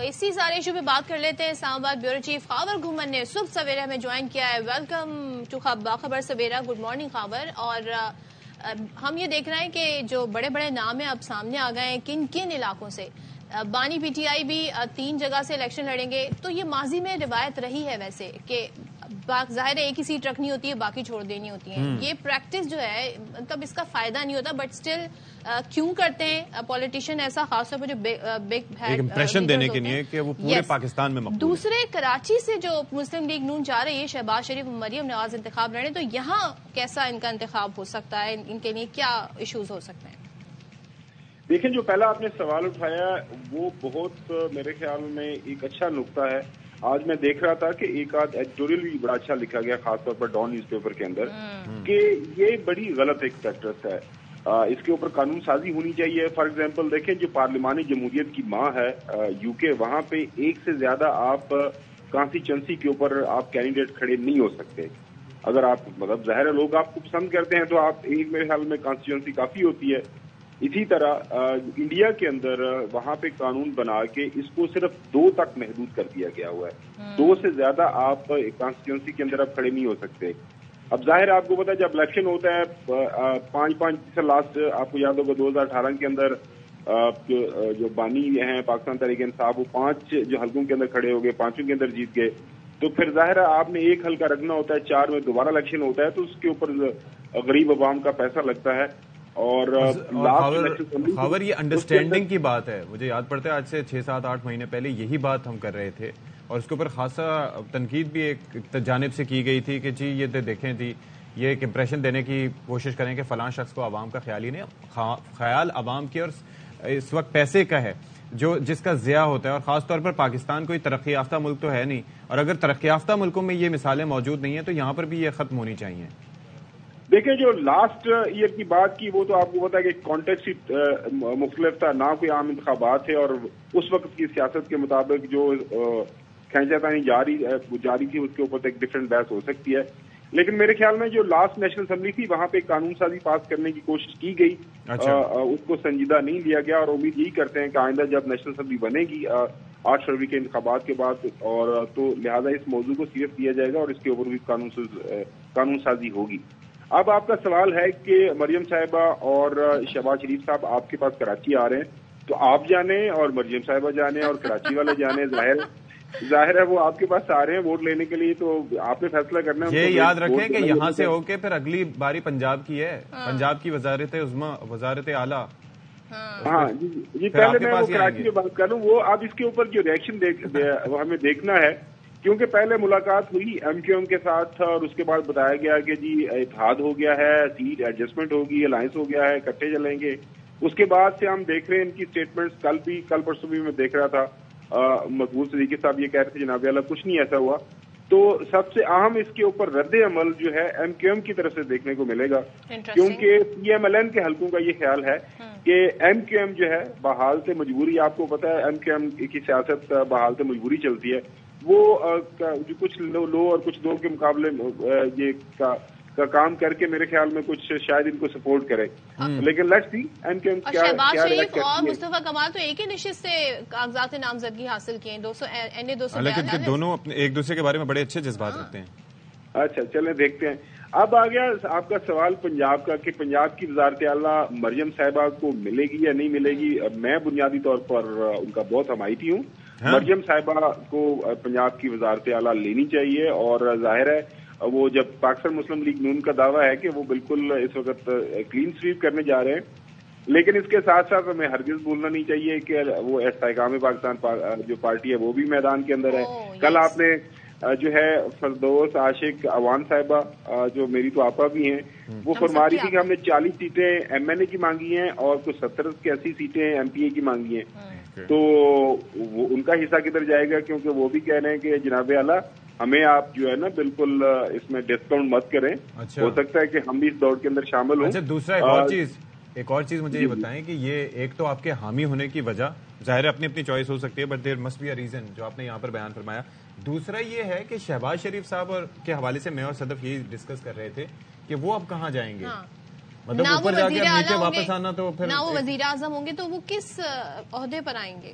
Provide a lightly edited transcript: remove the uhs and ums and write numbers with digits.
اسی سارے ایشو پہ بات کر لیتے ہیں. اسلام آباد بیورو چیف خاور گھومن نے صبح سویرے ہمیں جوائن کیا ہے. ویلکم ٹو باخبر سویرا. Good morning Khawar. اور ہم یہ دیکھ رہے ہیں کہ جو بڑے بڑے نام ہیں اب سامنے آ گئے ہیں کن کن علاقوں سے. بانی پی ٹی آئی بھی 3 جگہ سے الیکشن لڑیں گے. تو یہ ماضی میں روایت رہی ہے ویسے کہ ظاہر ہے ایک ہی سیٹ رکھنی ہوتی ہے باقی چھوڑ دینی ہوتی ہیں. یہ پریکٹس جو ہے مطلب اس کا فائدہ نہیں ہوتا بٹ اسٹل کیوں کرتے ہیں پولیٹیشین ایسا, خاص طور پر جو بگ امپریشن دینے کے لیے کہ وہ پورے پاکستان میں مقبول. دوسرے کراچی سے جو مسلم لیگ نون چاہ رہی ہے شہباز شریف مریم نواز انتخاب لڑیں, تو یہاں کیسا ان کا انتخاب ہو سکتا ہے, ان کے لیے کیا ایشوز ہو سکتے ہیں؟ دیکھیں جو پہلا آپ نے سوال اٹھایا وہ بہت میرے خیال میں ایک اچھا نقطہ ہے. آج میں دیکھ رہا تھا کہ ایک آدھ ایڈیٹوریل بھی بڑا اچھا لکھا گیا خاص طور پر ڈان نیوز پیپر کے اندر کہ یہ بڑی غلط ایک پریکٹس ہے. اس کے اوپر قانون سازی ہونی چاہیے. فار ایگزامپل دیکھیں جو پارلیمانی جمہوریت کی ماں ہے یو کے, وہاں پہ ایک سے زیادہ آپ کانسٹیچوئنسی کے اوپر آپ کینڈیڈیٹ کھڑے نہیں ہو سکتے. اگر آپ مطلب ظاہر لوگ آپ کو پسند کرتے ہیں تو آپ ایک میرے خیال میں کانسٹیچوئنسی کافی ہوتی ہے. اسی طرح انڈیا کے اندر وہاں پہ قانون بنا کے اس کو صرف 2 تک محدود کر دیا گیا ہوا ہے. 2 سے زیادہ آپ کانسٹیچوئنسی کے اندر آپ کھڑے نہیں ہو سکتے. اب ظاہر آپ کو پتا ہے جب الیکشن ہوتا ہے 5 سے لاسٹ آپ کو یاد ہوگا 2018 کے اندر جو بانی ہیں پاکستان تحریک انصاف وہ 5 جو حلقوں کے اندر کھڑے ہو گئے, 5 کے اندر جیت گئے. تو پھر ظاہر ہے آپ نے ایک حلقہ رکھنا ہوتا ہے, 4 میں دوبارہ الیکشن ہوتا ہے تو اس کے اوپر غریب عوام کا پیسہ لگتا ہے. اور خاور یہ انڈرسٹینڈنگ کی بات ہے. مجھے یاد پڑتا ہے آج سے 6-7-8 مہینے پہلے یہی بات ہم کر رہے تھے اور اس کے اوپر خاصا تنقید بھی ایک جانب سے کی گئی تھی کہ جی یہ دیکھیں تھی یہ ایک امپریشن دینے کی کوشش کریں کہ فلاں شخص کو عوام کا خیال ہی نہیں. خیال عوام کی اور اس وقت پیسے کا ہے جس کا ضیاع ہوتا ہے. اور خاص طور پر پاکستان کوئی ترقی یافتہ ملک تو ہے نہیں, اور اگر ترقی یافتہ ملکوں میں یہ مثالیں موجود نہیں ہیں تو یہاں پر بھی یہ ختم ہونی چاہیے. دیکھیں جو لاسٹ ایئر کی بات کی وہ تو آپ کو پتا ہے کہ کانٹیکسٹ مختلف تھا, نہ کوئی عام انتخابات تھے, اور اس وقت کی سیاست کے مطابق جو کھینچاتانی جاری تھی اس کے اوپر ایک ڈفرینٹ بحث ہو سکتی ہے. لیکن میرے خیال میں جو لاسٹ نیشنل اسمبلی تھی وہاں پہ قانون سازی پاس کرنے کی کوشش کی گئی. اس کو سنجیدہ نہیں لیا گیا, اور امید یہی کرتے ہیں کہ آئندہ جب نیشنل اسمبلی بنے گی 8 فروری کے انتخابات کے بعد اور تو لہذا اس موضوع کو سیریس لیا جائے گا اور اس کے اوپر بھی قانون سازی ہوگی. اب آپ کا سوال ہے کہ مریم صاحبہ اور شہباز شریف صاحب آپ کے پاس کراچی آ رہے ہیں تو آپ جانیں اور مریم صاحبہ جانیں اور کراچی والے جانیں. ظاہر ہے وہ آپ کے پاس آ رہے ہیں ووٹ لینے کے لیے, تو آپ نے فیصلہ کرنا ہے. یہ یاد رکھیں کہ یہاں سے ہو کے پھر اگلی باری پنجاب کی ہے, پنجاب کی وزارت عظمیٰ وزارت اعلیٰ. ہاں جی پہلے میں وہ کراچی کی بات کروں. وہ اب اس کے اوپر جو ریئیکشن وہ ہمیں دیکھنا ہے, کیونکہ پہلے ملاقات ہوئی ایم کیو ایم کے ساتھ اور اس کے بعد بتایا گیا کہ جی اتحاد ہو گیا ہے, سیٹ ایڈجسٹمنٹ ہوگی, الائنس ہو گیا ہے, اکٹھے چلیں گے. اس کے بعد سے ہم دیکھ رہے ہیں ان کی اسٹیٹمنٹس. کل پرسوں بھی میں دیکھ رہا تھا مقبول صدیقی صاحب یہ کہہ رہے تھے جناب اعلیٰ کچھ نہیں ایسا ہوا. تو سب سے اہم اس کے اوپر رد عمل جو ہے ایم کیو ایم کی طرف سے دیکھنے کو ملے گا, کیونکہ پی ایم ایل این کے حلقوں کا یہ خیال ہے کہ ایم کیو ایم جو ہے بحالت مجبوری, آپ کو پتا ہے ایم کیو ایم کی سیاست بحالت مجبوری چلتی ہے, وہ جو کچھ لو اور کچھ دو کے مقابلے یہ کا کام کر کے میرے خیال میں کچھ شاید ان کو سپورٹ کرے. لیکن let's see M Q M کیا شہباز شریف اور مصطفیٰ کمال تو ایک ہی نشست سے کاغذات نامزدگی حاصل کیے ہیں 200. لیکن دونوں ایک دوسرے کے بارے میں بڑے اچھے جذبات رکھتے ہیں. اچھا چلیں دیکھتے ہیں. اب آ گیا آپ کا سوال پنجاب کا کہ پنجاب کی وزارت اعلیٰ مریم صاحبہ کو ملے گی یا نہیں ملے گی. میں بنیادی طور پر ان کا بہت حمایتی ہوں. مریم صاحبہ کو پنجاب کی وزارت اعلیٰ لینی چاہیے, اور ظاہر ہے وہ جب پاکستان مسلم لیگ نون کا دعویٰ ہے کہ وہ بالکل اس وقت کلین سویپ کرنے جا رہے ہیں, لیکن اس کے ساتھ ساتھ ہمیں ہرگز بھولنا نہیں چاہیے کہ وہ استحکام پاکستان جو پارٹی ہے وہ بھی میدان کے اندر ہے. کل آپ نے جو ہے فردوس عاشق عوان صاحبہ جو میری تو آپا بھی ہیں, وہ فرما رہی تھی کہ ہم نے 40 سیٹیں ایم این اے کی مانگی ہیں اور کچھ 70-80 سیٹیں ایم پی اے کی مانگی ہیں. تو وہ ان کا حصہ کدھر جائے گا, کیونکہ وہ بھی کہہ رہے ہیں کہ جناب اعلیٰ ہمیں آپ جو ہے نا بالکل اس میں ڈسکاؤنٹ مت کریں. ہو سکتا ہے کہ ہم بھی اس دوڑ کے اندر شامل ہوں. دوسرا ایک اور چیز مجھے یہ بتائیں کہ یہ ایک تو آپ کے حامی ہونے کی وجہ ظاہر اپنی اپنی چوائس ہو سکتی ہے, but there must be a reason جو آپ نے یہاں پر بیان فرمایا. دوسرا یہ ہے کہ شہباز شریف صاحب کے حوالے سے میں اور صدف یہ ڈسکس کر رہے تھے کہ وہ اب کہاں جائیں گے, مطلب اوپر جا کے نیچے واپس آنا, تو پھر نہ وہ وزیر اعظم ہوں گے تو وہ کس عہدے پر آئیں گے؟